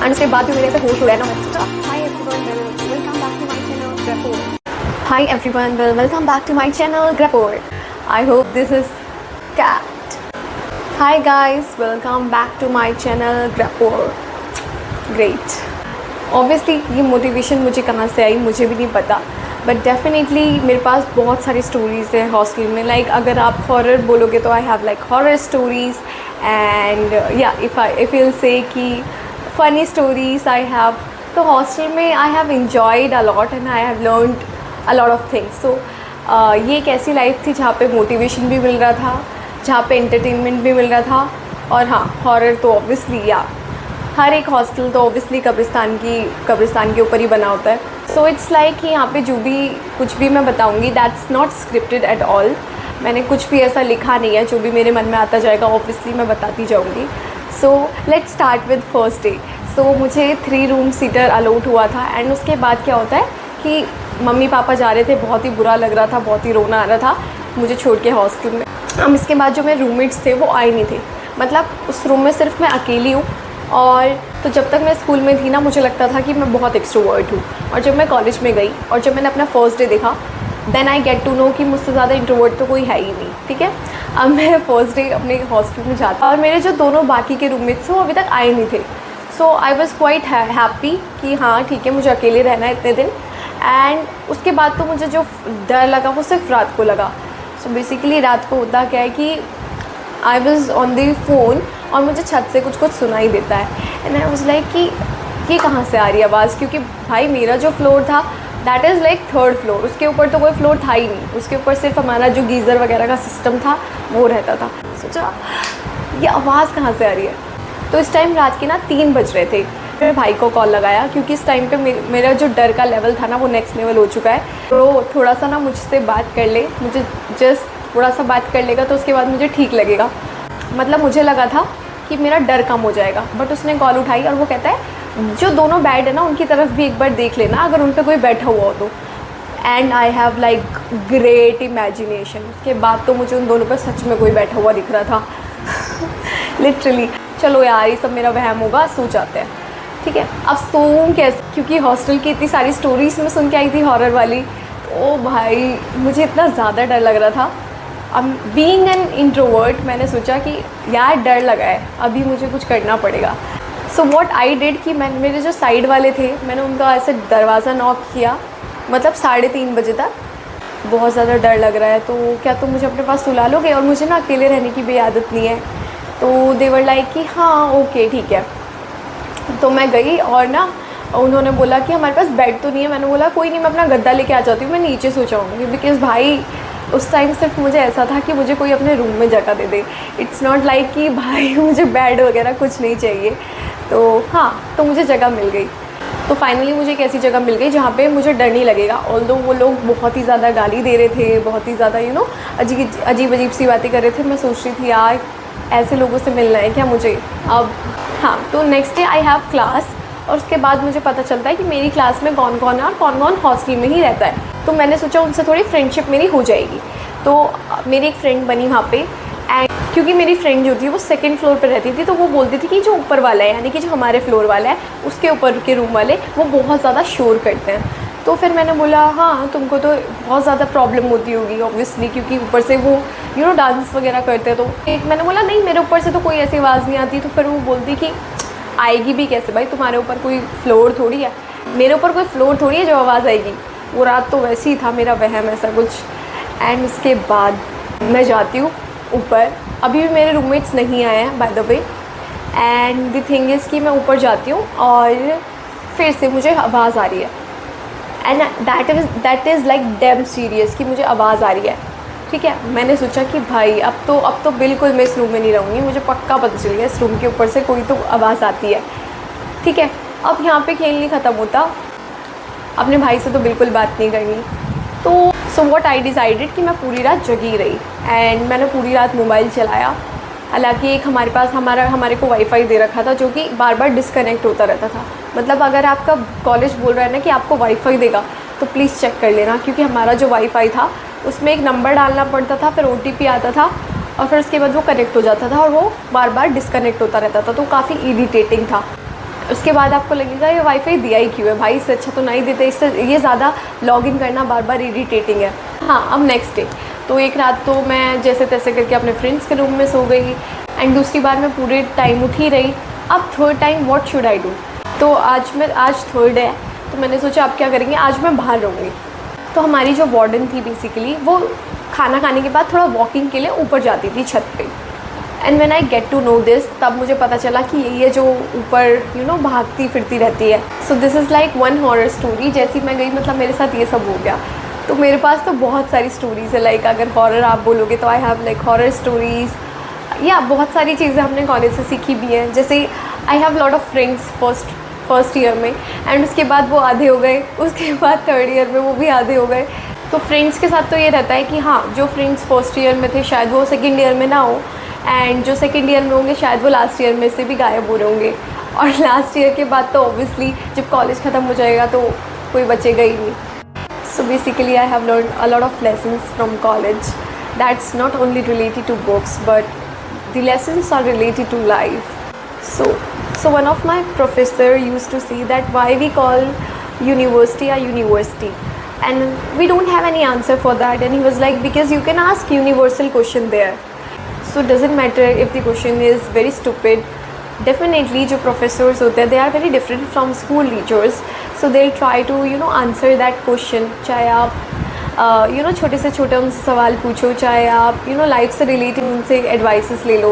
And उसके बाद भी मेरे से होश उड़ा ना hi everyone welcome back to my channel ग्रेपोर। Hi everyone welcome back to my channel ग्रेपोर। I hope this is cat. Hi guys welcome back to my channel ग्रेपोर। ग्रेट। ऑब्वियसली ये मोटिवेशन मुझे कहाँ से आई मुझे भी नहीं पता, बट डेफिनेटली मेरे पास बहुत सारी स्टोरीज़ हैं हॉस्टल में। लाइक अगर आप हॉरर बोलोगे तो I have like horror stories and या इफ़ यू से कि फ़नी स्टोरीज़ आई हैव। तो हॉस्टल में I have enjoyed a lot and I have learned a lot of things. So ये एक ऐसी लाइफ थी जहाँ पे मोटिवेशन भी मिल रहा था, जहाँ पे एंटरटेनमेंट भी मिल रहा था। और हाँ, हॉरर तो ऑब्वियसली या हर एक हॉस्टल तो ऑब्वियसली कब्रिस्तान के ऊपर ही बना होता है। सो इट्स लाइक कि यहाँ पे जो भी कुछ भी मैं बताऊँगी that's not scripted at all. मैंने कुछ भी ऐसा लिखा नहीं है, जो भी मेरे मन में आता जाएगा ऑब्वियसली मैं बताती जाऊँगी। So let's start with first day. So मुझे 3 रूम सीटर अलॉट हुआ था एंड उसके बाद क्या होता है कि मम्मी पापा जा रहे थे, बहुत ही बुरा लग रहा था, बहुत ही रोना आ रहा था मुझे छोड़ के हॉस्टल में। अब इसके बाद जो मेरे रूममेट्स थे वो आए नहीं थे, मतलब उस रूम में सिर्फ मैं अकेली हूँ। और तो जब तक मैं स्कूल में थी ना मुझे लगता था कि मैं बहुत एक्सट्रोवर्ट हूँ, और जब मैं कॉलेज में गई और जब मैंने अपना फर्स्ट डे देखा then I get to know कि मुझसे ज़्यादा इंट्रोवर्ट तो कोई है ही नहीं। ठीक है, अब मैं फर्स्ट डे अपने हॉस्टल में जाता और मेरे जो दोनों बाकी के रूममेट्स थे वो अभी तक आए नहीं थे। सो आई वॉज़ क्वाइट हैप्पी कि हाँ ठीक है मुझे अकेले रहना है इतने दिन। एंड उसके बाद तो मुझे जो डर लगा वो सिर्फ रात को लगा। सो बेसिकली रात को होता क्या है कि I was on the phone और मुझे छत से कुछ सुनाई देता है एंड आई वाज लाइक कि ये कहाँ से आ रही है आवाज़, क्योंकि भाई मेरा जो फ्लोर था that is like 3rd floor, उसके ऊपर तो कोई फ्लोर था ही नहीं, उसके ऊपर सिर्फ हमारा जो गीज़र वगैरह का सिस्टम था वो रहता था। सोचा ये आवाज़ कहाँ से आ रही है। तो इस टाइम रात के ना 3 बज रहे थे। मेरे भाई को कॉल लगाया क्योंकि इस टाइम पे मेरा जो डर का लेवल था ना वो नेक्स्ट लेवल हो चुका है। तो थोड़ा सा ना मुझसे बात कर ले, मुझे जस्ट थोड़ा सा बात कर लेगा तो उसके बाद मुझे ठीक लगेगा। मतलब मुझे लगा था कि मेरा डर कम हो जाएगा, बट उसने कॉल उठाई और वो कहता है जो दोनों बेड है ना उनकी तरफ भी एक बार देख लेना अगर उन पर कोई बैठा हुआ हो तो। And I have like great imagination. उसके बाद तो मुझे उन दोनों पर सच में कोई बैठा हुआ दिख रहा था लिटरली। चलो यार ये सब मेरा वहम होगा, सो जाते हैं। ठीक है, अब सोऊं कैसे, क्योंकि हॉस्टल की इतनी सारी स्टोरीज मैं सुन के आई थी हॉरर वाली। तो भाई मुझे इतना ज़्यादा डर लग रहा था। अब बीइंग एन इंट्रोवर्ट मैंने सोचा कि यार डर लगा है अभी मुझे कुछ करना पड़ेगा। सो व्हाट आई डिड कि मेरे जो साइड वाले थे मैंने उनका ऐसे दरवाज़ा नॉक किया, मतलब 3:30 बजे तक। बहुत ज़्यादा डर लग रहा है तो क्या तुम मुझे अपने पास सुला लोगे, और मुझे ना अकेले रहने की भी आदत नहीं है। तो दे वर लाइक कि हाँ ओके ठीक है। तो मैं गई और ना उन्होंने बोला कि हमारे पास बेड तो नहीं है। मैंने बोला कोई नहीं मैं अपना गद्दा लेके आ जाती हूँ, मैं नीचे सो जाऊँगी। बिकॉज़ भाई उस टाइम सिर्फ मुझे ऐसा था कि मुझे कोई अपने रूम में जगह दे दे। इट्स नॉट लाइक कि भाई मुझे बेड वगैरह कुछ नहीं चाहिए। तो हाँ, तो मुझे जगह मिल गई। तो फाइनली मुझे एक ऐसी जगह मिल गई जहाँ पे मुझे डर नहीं लगेगा। ऑल्दो वो लोग बहुत ही ज़्यादा गाली दे रहे थे, बहुत ही ज़्यादा अजीब सी बातें कर रहे थे। मैं सोच रही थी यार ऐसे लोगों से मिलना है क्या मुझे अब। हाँ, तो next day I have class और उसके बाद मुझे पता चलता है कि मेरी क्लास में कौन कौन है और कौन कौन हॉस्टल में ही रहता है। तो मैंने सोचा उनसे थोड़ी फ्रेंडशिप मेरी हो जाएगी। तो मेरी एक फ्रेंड बनी वहाँ पे। एंड क्योंकि मेरी फ्रेंड जो थी वो 2nd फ्लोर पर रहती थी, तो वो बोलती थी कि जो ऊपर वाला है यानी कि जो हमारे फ्लोर वाला है उसके ऊपर के रूम वाले वो बहुत ज़्यादा शोर करते हैं। तो फिर मैंने बोला हाँ तुमको तो बहुत ज़्यादा प्रॉब्लम होती होगी ऑब्वियसली, क्योंकि ऊपर से वो डांस वगैरह करते हैं। तो मैंने बोला नहीं मेरे ऊपर से तो कोई ऐसी आवाज़ नहीं आती। तो फिर वो बोलती कि आएगी भी कैसे भाई, तुम्हारे ऊपर कोई फ्लोर थोड़ी है, मेरे ऊपर कोई फ्लोर थोड़ी है जो आवाज़ आएगी। वो रात तो वैसे ही था मेरा वहम ऐसा कुछ। एंड उसके बाद मैं जाती हूँ ऊपर। अभी भी मेरे रूममेट्स नहीं आए हैं by the way. And the thing is कि मैं ऊपर जाती हूँ और फिर से मुझे आवाज़ आ रही है। And that is like damn serious कि मुझे आवाज़ आ रही है। ठीक है, मैंने सोचा कि भाई अब तो बिल्कुल मैं इस रूम में नहीं रहूँगी, मुझे पक्का पता चल गया इस रूम के ऊपर से कोई तो आवाज़ आती है। ठीक है, अब यहाँ पे खेल नहीं ख़त्म होता, अपने भाई से तो बिल्कुल बात नहीं करनी। तो सो व्हाट आई डिसाइडेड कि मैं पूरी रात जगी रही एंड मैंने पूरी रात मोबाइल चलाया। हालांकि एक हमारे को वाईफाई दे रखा था जो कि बार बार डिस्कनेक्ट होता रहता था। मतलब अगर आपका कॉलेज बोल रहा है ना कि आपको वाईफाई देगा तो प्लीज़ चेक कर लेना, क्योंकि हमारा जो वाईफाई था उसमें एक नंबर डालना पड़ता था, फिर OTP आता था और फिर उसके बाद वो कनेक्ट हो जाता था और वो बार बार डिस्कनेक्ट होता रहता था। तो काफ़ी इरिटेटिंग था। उसके बाद आपको लगेगा ये वाईफाई दिया ही क्यों है भाई, इससे अच्छा तो नहीं देते, इससे ये ज़्यादा लॉगिन करना बार बार इरिटेटिंग है। हाँ, अब नेक्स्ट डे तो एक रात तो मैं जैसे तैसे करके अपने फ्रेंड्स के रूम में सो गई, एंड दूसरी बार मैं पूरे टाइम उठी रही। अब third time what should I do, तो आज थर्ड है तो मैंने सोचा अब क्या करेंगे, आज मैं बाहर रहूँगी। तो हमारी जो वार्डन थी बेसिकली वो खाना खाने के बाद थोड़ा वॉकिंग के लिए ऊपर जाती थी छत पे। And when I get to know this, तब मुझे पता चला कि ये जो ऊपर भागती फिरती रहती है। So this is like one horror story. जैसी मैं गई मतलब मेरे साथ ये सब हो गया। तो मेरे पास तो बहुत सारी स्टोरीज़ है, लाइक अगर हॉरर आप बोलोगे तो I have like horror stories, या बहुत सारी चीज़ें हमने कॉलेज से सीखी भी हैं। जैसे I have lot of friends first year में, एंड उसके बाद वो आधे हो गए, उसके बाद थर्ड ईयर में वो भी आधे हो गए। तो फ्रेंड्स के साथ तो ये रहता है कि हाँ, जो फ्रेंड्स फर्स्ट ईयर में थे शायद वो सेकेंड ईयर में ना हो, एंड जो सेकेंड ईयर में होंगे शायद वो लास्ट ईयर में से भी गायब हो रहे होंगे। और लास्ट ईयर के बाद तो ऑब्वियसली जब कॉलेज ख़त्म हो जाएगा तो कोई बचेगा ही नहीं। So basically I have learned a lot of lessons from college that's not only related to books, but the lessons are related to life. So one of my professor used to say that why we call university a university, and we don't have any answer for that, and he was like, because you can ask universal question there, so it doesn't matter if the question is very stupid. Definitely जो professors होते हैं they are very different from school teachers, so they'll try to answer that question, चाहे आप छोटे से छोटे उनसे सवाल पूछो, चाहे आप लाइफ से रिलेटेड उनसे एडवाइसेस ले लो,